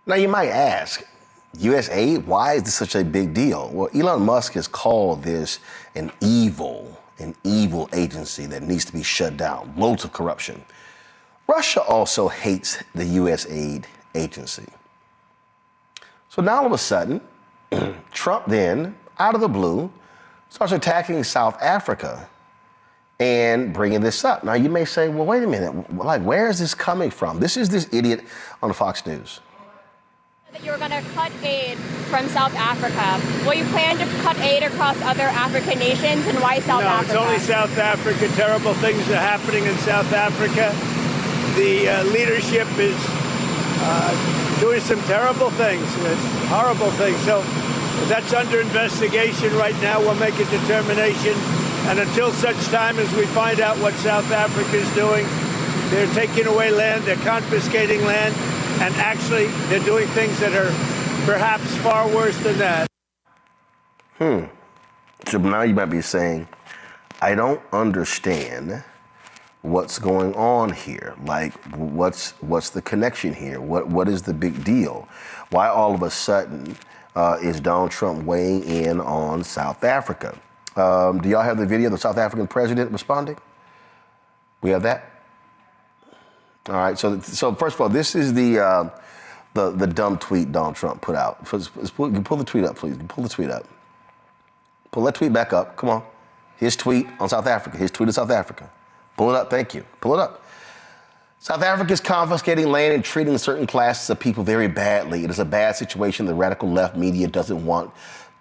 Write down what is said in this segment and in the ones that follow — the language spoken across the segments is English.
Now you might ask, U.S. aid, why is this such a big deal? Well, Elon Musk has called this an evil agency that needs to be shut down, loads of corruption. Russia also hates the U.S. aid agency. So now all of a sudden, Trump then, out of the blue, starts attacking South Africa and bringing this up. Now you may say, well, wait a minute, like where is this coming from? This is this idiot on Fox News. That you were going to cut aid from South Africa. Will you plan to cut aid across other African nations, and why South Africa? No, it's only South Africa. Terrible things are happening in South Africa. The leadership is doing some terrible things, horrible things. So that's under investigation right now. We'll make a determination. And until such time as we find out what South Africa is doing, they're taking away land, they're confiscating land, and actually they're doing things that are perhaps far worse than that. So now you might be saying, I don't understand what's going on here. Like, what's the connection here? What is the big deal? Why all of a sudden is Donald Trump weighing in on South Africa? Do y'all have the video of the South African president responding? We have that? All right, so first of all, this is the dumb tweet Donald Trump put out. Pull the tweet up, please. Pull the tweet up. Pull that tweet back up. Come on. His tweet on South Africa. His tweet of South Africa. Pull it up. Thank you. Pull it up. South Africa is confiscating land and treating certain classes of people very badly. It is a bad situation the radical left media doesn't want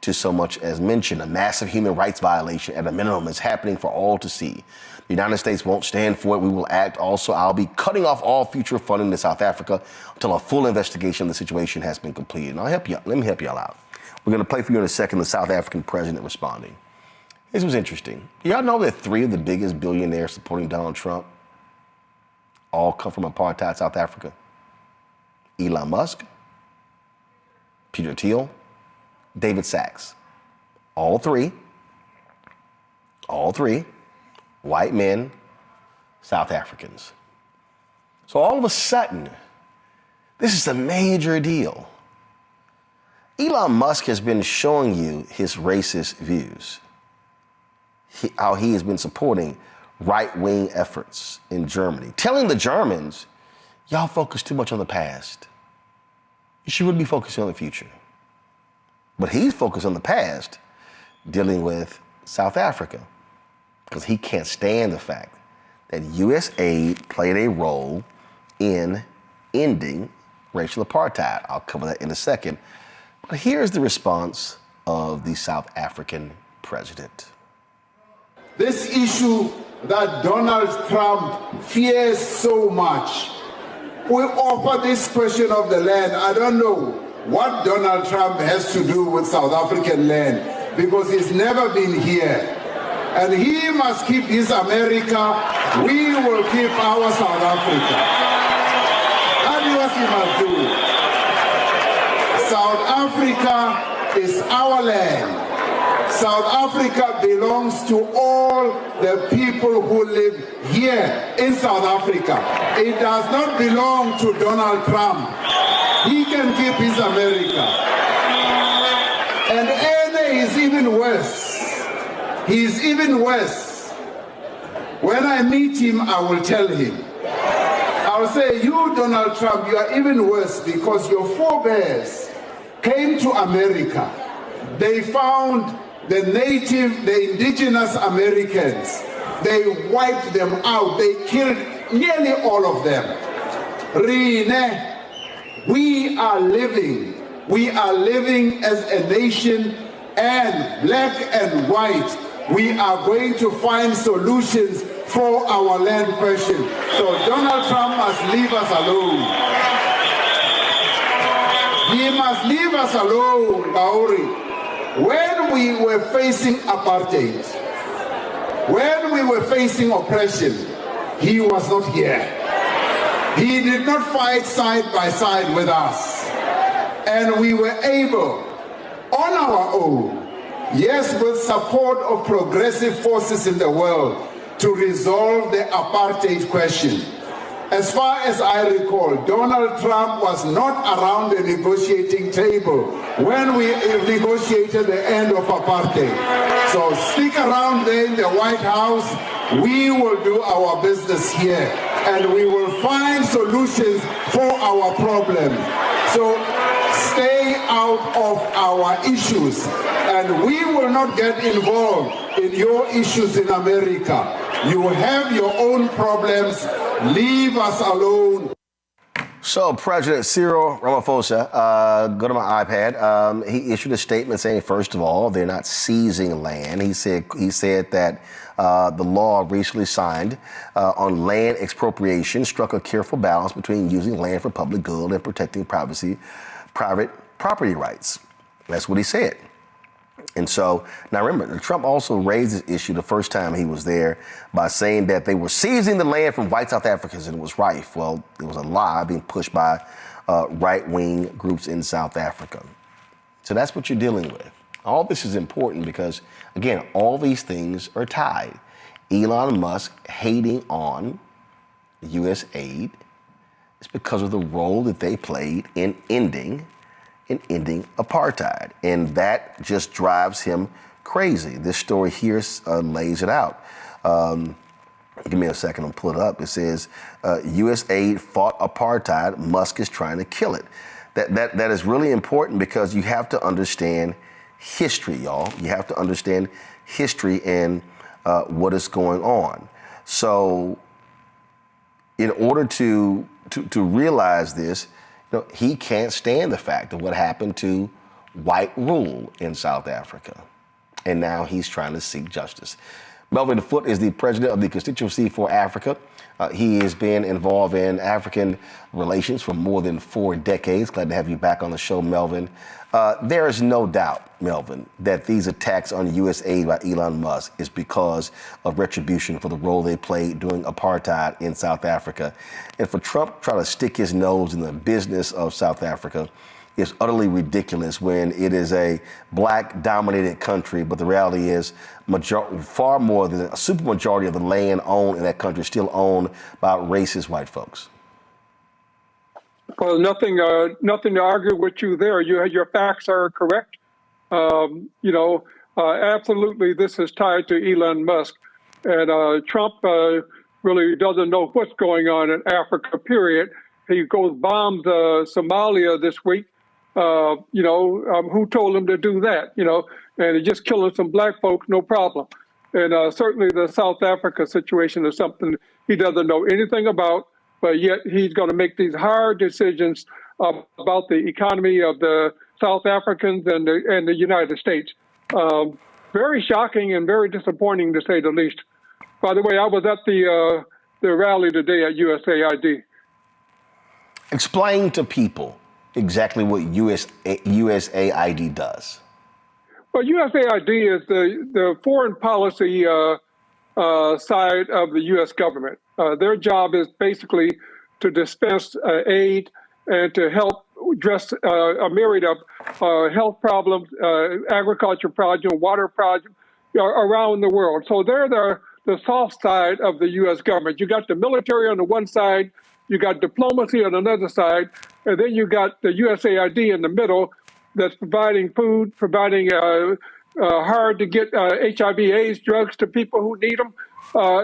to so much as mention. A massive human rights violation at a minimum is happening for all to see. The United States won't stand for it. We will act. Also, I'll be cutting off all future funding to South Africa until a full investigation of the situation has been completed. And I'll help you out. Let me help y'all out. We're going to play for you in a second the South African president responding. This was interesting. Y'all know that 3 of the biggest billionaires supporting Donald Trump all come from apartheid South Africa? Elon Musk, Peter Thiel, David Sachs. All three, white men, South Africans. So all of a sudden, this is a major deal. Elon Musk has been showing you his racist views, how he has been supporting right-wing efforts in Germany, telling the Germans, y'all focus too much on the past. You should really be focusing on the future. But he's focused on the past, dealing with South Africa, because he can't stand the fact that U.S. aid played a role in ending racial apartheid. I'll cover that in a second. But here's the response of the South African president. This issue that Donald Trump fears so much, we offer this question of the land. I don't know what Donald Trump has to do with South African land, because he's never been here. And he must keep his America, we will keep our South Africa. That is what he must do. South Africa is our land. South Africa belongs to all the people who live here in South Africa. It does not belong to Donald Trump. He can keep his America. And Ene is even worse. He's even worse. When I meet him, I will tell him. I'll say, you, Donald Trump, you are even worse because your forebears came to America. They found the native, the indigenous Americans. They wiped them out. They killed nearly all of them. Rine, we are living as a nation, and black and white, we are going to find solutions for our land question. So Donald Trump must leave us alone. He must leave us alone, Kauri. When we were facing apartheid, when we were facing oppression, he was not here. He did not fight side by side with us. And we were able, on our own, yes, with support of progressive forces in the world, to resolve the apartheid question. As far as I recall, Donald Trump was not around the negotiating table when we negotiated the end of apartheid. So stick around there in the White House. We will do our business here, and we will find solutions for our problems. So stay out of our issues, and we will not get involved in your issues in America. You have your own problems. Leave us alone. So President Cyril Ramaphosa, go to my iPad. He issued a statement saying, first of all, they're not seizing land. He said that the law recently signed on land expropriation struck a careful balance between using land for public good and protecting private property rights. That's what he said. And so, now remember, Trump also raised this issue the first time he was there by saying that they were seizing the land from white South Africans and it was rife. Well, it was a lie being pushed by right-wing groups in South Africa. So that's what you're dealing with. All this is important because, again, all these things are tied. Elon Musk hating on U.S. aid is because of the role that they played in ending apartheid. And that just drives him crazy. This story here lays it out. Give me a second, I'll pull it up. It says, U.S. aid fought apartheid, Musk is trying to kill it. That is really important because you have to understand history, y'all. You have to understand history and what is going on. So in order to realize this, he can't stand the fact of what happened to white rule in South Africa. And now he's trying to seek justice. Melvin Foote is the president of the Constituency for Africa. He has been involved in African relations for more than 4 decades. Glad to have you back on the show, Melvin. There is no doubt, Melvin, that these attacks on U.S. aid by Elon Musk is because of retribution for the role they played during apartheid in South Africa. And for Trump trying to stick his nose in the business of South Africa is utterly ridiculous when it is a black-dominated country, but the reality is far more than a supermajority of the land owned in that country is still owned by racist white folks. Well, nothing to argue with you there. Your facts are correct. Absolutely, this is tied to Elon Musk, and Trump really doesn't know what's going on in Africa. Period. He goes bombs Somalia this week. Who told him to do that? And he's just killing some black folks, no problem. And certainly the South Africa situation is something he doesn't know anything about. But yet he's going to make these hard decisions about the economy of the South Africans and the United States. Very shocking and very disappointing, to say the least. By the way, I was at the rally today at USAID. Explain to people exactly what USAID does. Well, USAID is the foreign policy side of the U.S. government. Their job is basically to dispense aid and to help address a myriad of health problems, agriculture projects, water projects around the world. So they're the soft side of the U.S. government. You got the military on the one side, you got diplomacy on another side, and then you got the USAID in the middle that's providing food, providing hard to get HIV/AIDS drugs to people who need them.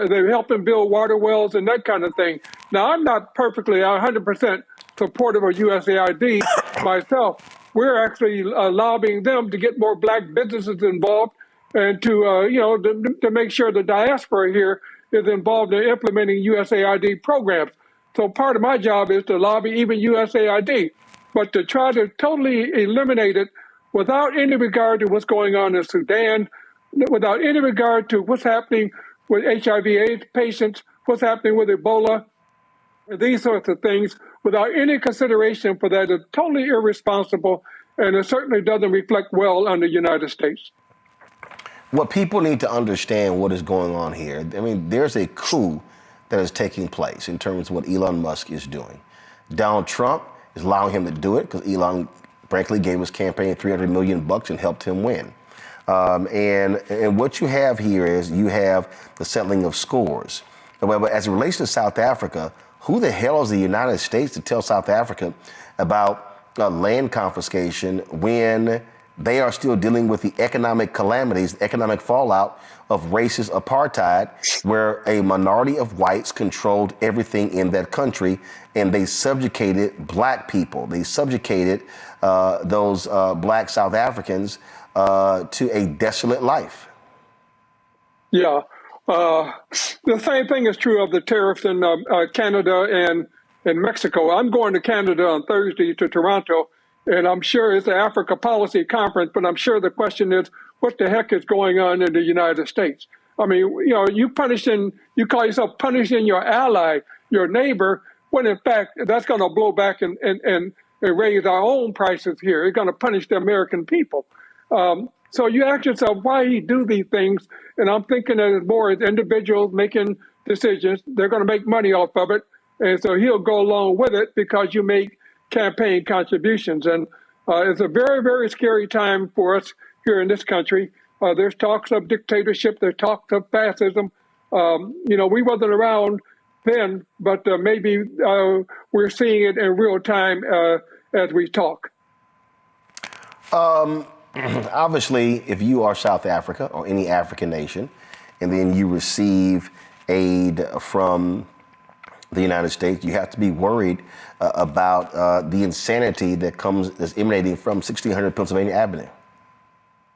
They're helping build water wells and that kind of thing. Now, I'm not perfectly 100% supportive of USAID myself. We're actually lobbying them to get more black businesses involved and to make sure the diaspora here is involved in implementing USAID programs. So part of my job is to lobby even USAID, but to try to totally eliminate it without any regard to what's going on in Sudan, without any regard to what's happening with HIV/AIDS patients, what's happening with Ebola, these sorts of things, without any consideration for that is totally irresponsible, and it certainly doesn't reflect well on the United States. What people need to understand what is going on here, I mean, there's a coup that is taking place in terms of what Elon Musk is doing. Donald Trump is allowing him to do it because Elon, frankly, gave his campaign $300 million and helped him win. And what you have here is you have the settling of scores. However, as it relates to South Africa, who the hell is the United States to tell South Africa about land confiscation when they are still dealing with the economic calamities, the economic fallout of racist apartheid, where a minority of whites controlled everything in that country, and they subjugated black people. They subjugated those black South Africans to a desolate life. Yeah. The same thing is true of the tariffs in Canada and Mexico. I'm going to Canada on Thursday to Toronto, and I'm sure it's an Africa policy conference, but I'm sure the question is, what the heck is going on in the United States? I mean, you know, you call yourself punishing your ally, your neighbor, when in fact, that's going to blow back and raise our own prices here. It's going to punish the American people. So you ask yourself, why he do these things? And I'm thinking that it's more as individuals making decisions. They're going to make money off of it. And so he'll go along with it because you make campaign contributions. And it's a very, very scary time for us here in this country. There's talks of dictatorship. There's talks of fascism. You know, we wasn't around then, but maybe we're seeing it in real time as we talk. Obviously, if you are South Africa or any African nation, and then you receive aid from the United States, you have to be worried about the insanity that's emanating from 1600 Pennsylvania Avenue.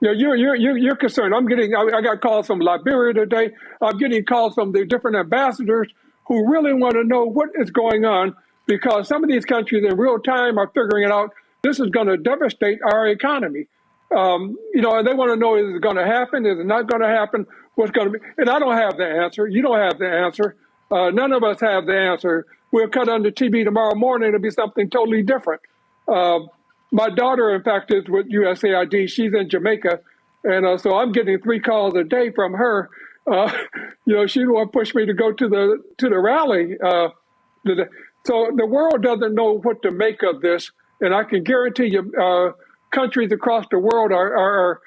Yeah, you're concerned. I got calls from Liberia today. I'm getting calls from the different ambassadors who really want to know what is going on, because some of these countries in real time are figuring it out. This is going to devastate our economy. You know, and they want to know, is it going to happen? Is it not going to happen? What's going to be? And I don't have the answer. You don't have the answer. None of us have the answer. We'll cut on the TV tomorrow morning. It'll be something totally different. My daughter, in fact, is with USAID. She's in Jamaica. And so I'm getting 3 calls a day from her. You know, she won't push me to go to the rally. So the world doesn't know what to make of this. And I can guarantee you, countries across the world are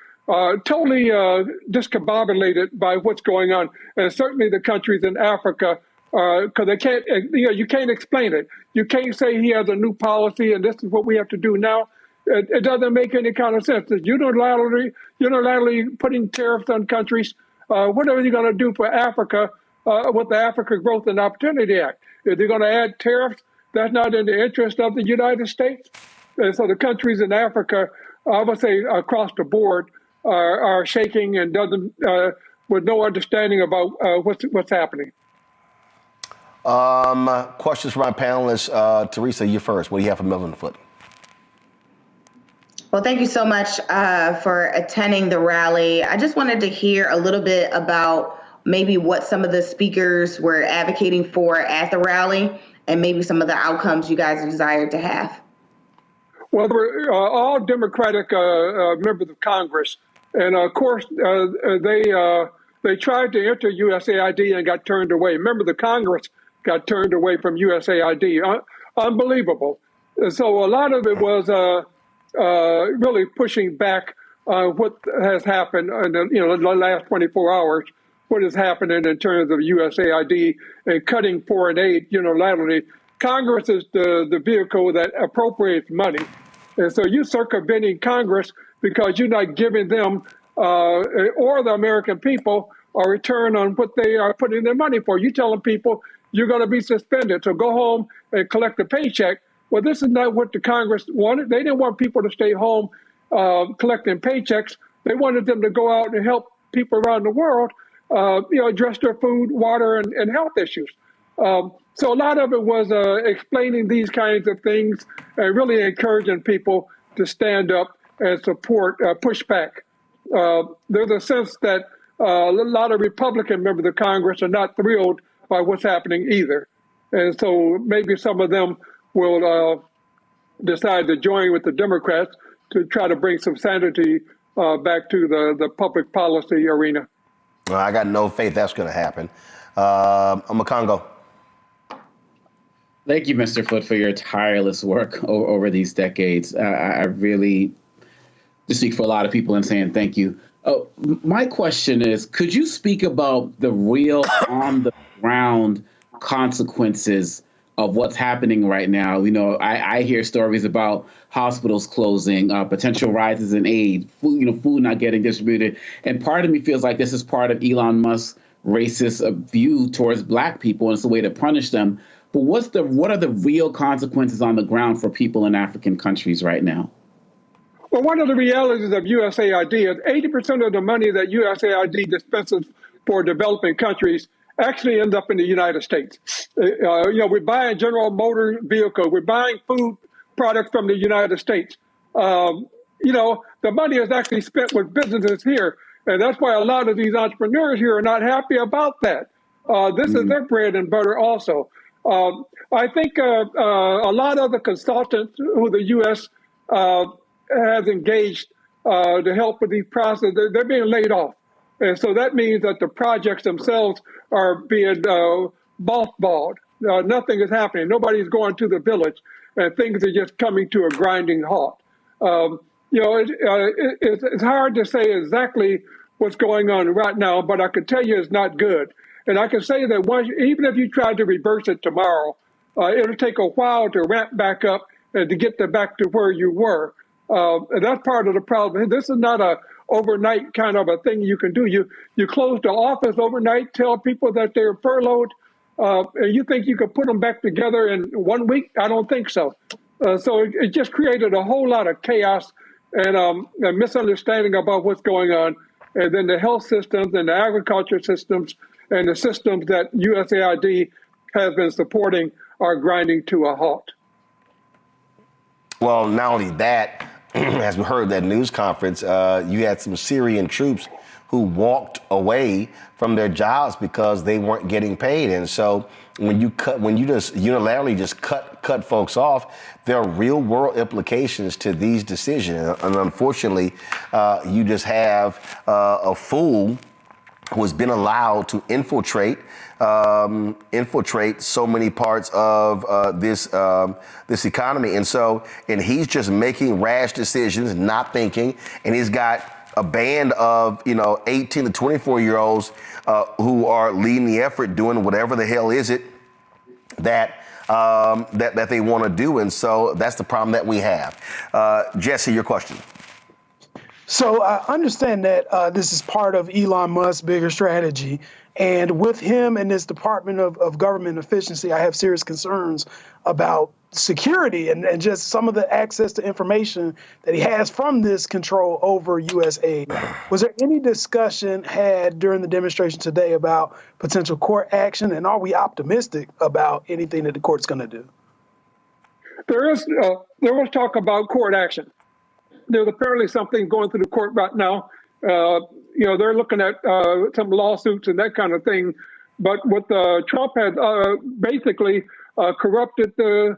totally discombobulated by what's going on, and certainly the countries in Africa, because they can't, you know, you can't explain it. You can't say he has a new policy and this is what we have to do now. It doesn't make any kind of sense. Unilaterally putting tariffs on countries. What are you going to do for Africa with the Africa Growth and Opportunity Act? Is they going to add tariffs? That's not in the interest of the United States. And so the countries in Africa, I would say across the board, are shaking and with no understanding about what's happening. Questions from my panelists. Teresa, you first. What do you have for Melvin Foote? Well, thank you so much for attending the rally. I just wanted to hear a little bit about maybe what some of the speakers were advocating for at the rally and maybe some of the outcomes you guys desired to have. Well, they were all Democratic members of Congress. And of course, they tried to enter USAID and got turned away. Remember, the Congress got turned away from USAID. Unbelievable. And so a lot of it was really pushing back on what has happened in the last 24 hours, what is happening in terms of USAID and cutting foreign aid unilaterally. Congress is the vehicle that appropriates money. And so you're circumventing Congress because you're not giving them or the American people a return on what they are putting their money for. You're telling people you're going to be suspended, so go home and collect a paycheck. Well, this is not what the Congress wanted. They didn't want people to stay home collecting paychecks. They wanted them to go out and help people around the world, address their food, water, and health issues. So a lot of it was explaining these kinds of things and really encouraging people to stand up and support, push back. There's a sense that a lot of Republican members of Congress are not thrilled by what's happening either. And so maybe some of them will decide to join with the Democrats to try to bring some sanity back to the public policy arena. Well, I got no faith that's going to happen. Makongo. Thank you, Mr. Foote, for your tireless work over these decades. I really just speak for a lot of people in saying thank you. Oh, my question is, could you speak about the real on-the-ground consequences of what's happening right now. You know, I hear stories about hospitals closing, potential rises in aid, food not getting distributed. And part of me feels like this is part of Elon Musk's racist view towards Black people, and it's a way to punish them. But what are the real consequences on the ground for people in African countries right now? Well, one of the realities of USAID is 80% of the money that USAID dispenses for developing countries actually ends up in the United States. We're buying General Motor vehicles, we're buying food products from the United States. The money is actually spent with businesses here. And that's why a lot of these entrepreneurs here are not happy about that. This is their bread and butter also. I think a lot of the consultants who the U.S. Has engaged to help with these processes, they're being laid off. And so that means that the projects themselves are being mothballed. Nothing is happening. Nobody's going to the village, and things are just coming to a grinding halt. It's hard to say exactly what's going on right now, but I can tell you it's not good. And I can say that even if you tried to reverse it tomorrow, it'll take a while to ramp back up and to get back to where you were. And that's part of the problem. This is not a overnight kind of a thing you can do. You close the office overnight, tell people that they're furloughed, and you think you could put them back together in 1 week? I don't think so. So it just created a whole lot of chaos and a misunderstanding about what's going on. And then the health systems and the agriculture systems and the systems that USAID has been supporting are grinding to a halt. Well, not only that, as we heard that news conference, you had some Syrian troops who walked away from their jobs because they weren't getting paid. And so when you just unilaterally just cut folks off, there are real world implications to these decisions. And unfortunately, you just have a fool who has been allowed to infiltrate so many parts of this economy. And he's just making rash decisions, not thinking, and he's got a band of 18 to 24-year-olds who are leading the effort, doing whatever the hell is it that they want to do. And so that's the problem that we have. Jesse, your question. So I understand that this is part of Elon Musk's bigger strategy. And with him and this Department of Government Efficiency, I have serious concerns about security and just some of the access to information that he has from this control over USAID. Was there any discussion had during the demonstration today about potential court action? And are we optimistic about anything that the court's going to do? There was talk about court action. There's apparently something going through the court right now. They're looking at some lawsuits and that kind of thing. But what Trump has basically corrupted the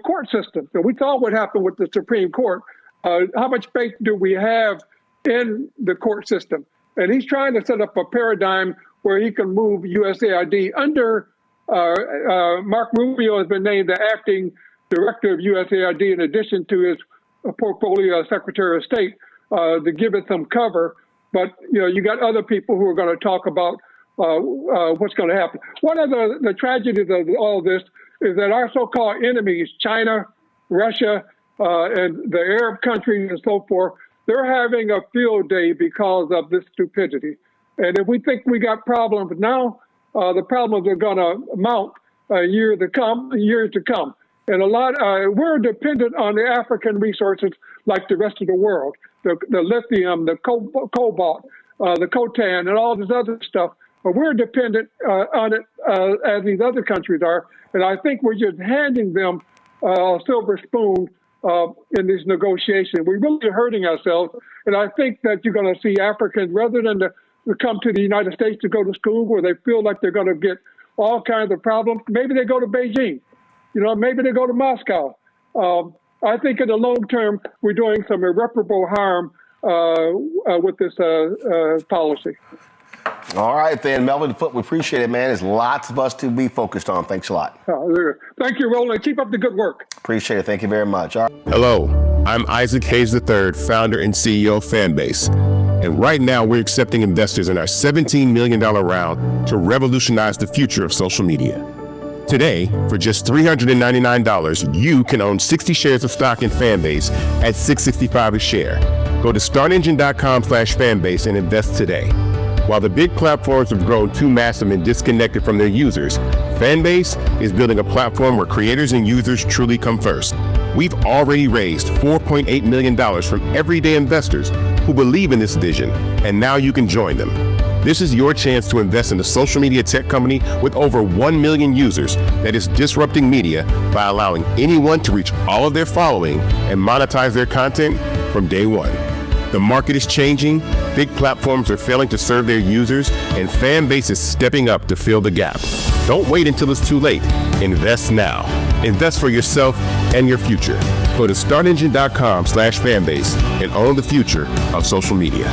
court system. So we saw what happened with the Supreme Court. How much faith do we have in the court system? And he's trying to set up a paradigm where he can move USAID under Mark Rubio has been named the acting director of USAID in addition to his portfolio as Secretary of State to give it some cover. But, you got other people who are going to talk about what's going to happen. One of the tragedies of all this is that our so-called enemies, China, Russia, and the Arab countries and so forth, they're having a field day because of this stupidity. And if we think we got problems now, the problems are going to mount years to come. And we're dependent on the African resources like the rest of the world, the lithium, the cobalt, the coltan, and all this other stuff. But we're dependent on it as these other countries are. And I think we're just handing them a silver spoon in these negotiations. We're really hurting ourselves. And I think that you're going to see Africans, rather than to come to the United States to go to school where they feel like they're going to get all kinds of problems, maybe they go to Beijing. Maybe they go to Moscow. I think in the long term, we're doing some irreparable harm with this policy. All right, then, Melvin Foote, we appreciate it, man. There's lots of us to be focused on. Thanks a lot. Thank you, Roland. Keep up the good work. Appreciate it. Thank you very much. All right. Hello, I'm Isaac Hayes III, founder and CEO of Fanbase. And right now, we're accepting investors in our $17 million round to revolutionize the future of social media. Today, for just $399, you can own 60 shares of stock in Fanbase at $6.65 a share. Go to startengine.com/fanbase and invest today. While the big platforms have grown too massive and disconnected from their users, Fanbase is building a platform where creators and users truly come first. We've already raised $4.8 million from everyday investors who believe in this vision, and now you can join them. This is your chance to invest in a social media tech company with over 1 million users that is disrupting media by allowing anyone to reach all of their following and monetize their content from day one. The market is changing, big platforms are failing to serve their users, and Fanbase is stepping up to fill the gap. Don't wait until it's too late. Invest now. Invest for yourself and your future. Go to startengine.com/fanbase and own the future of social media.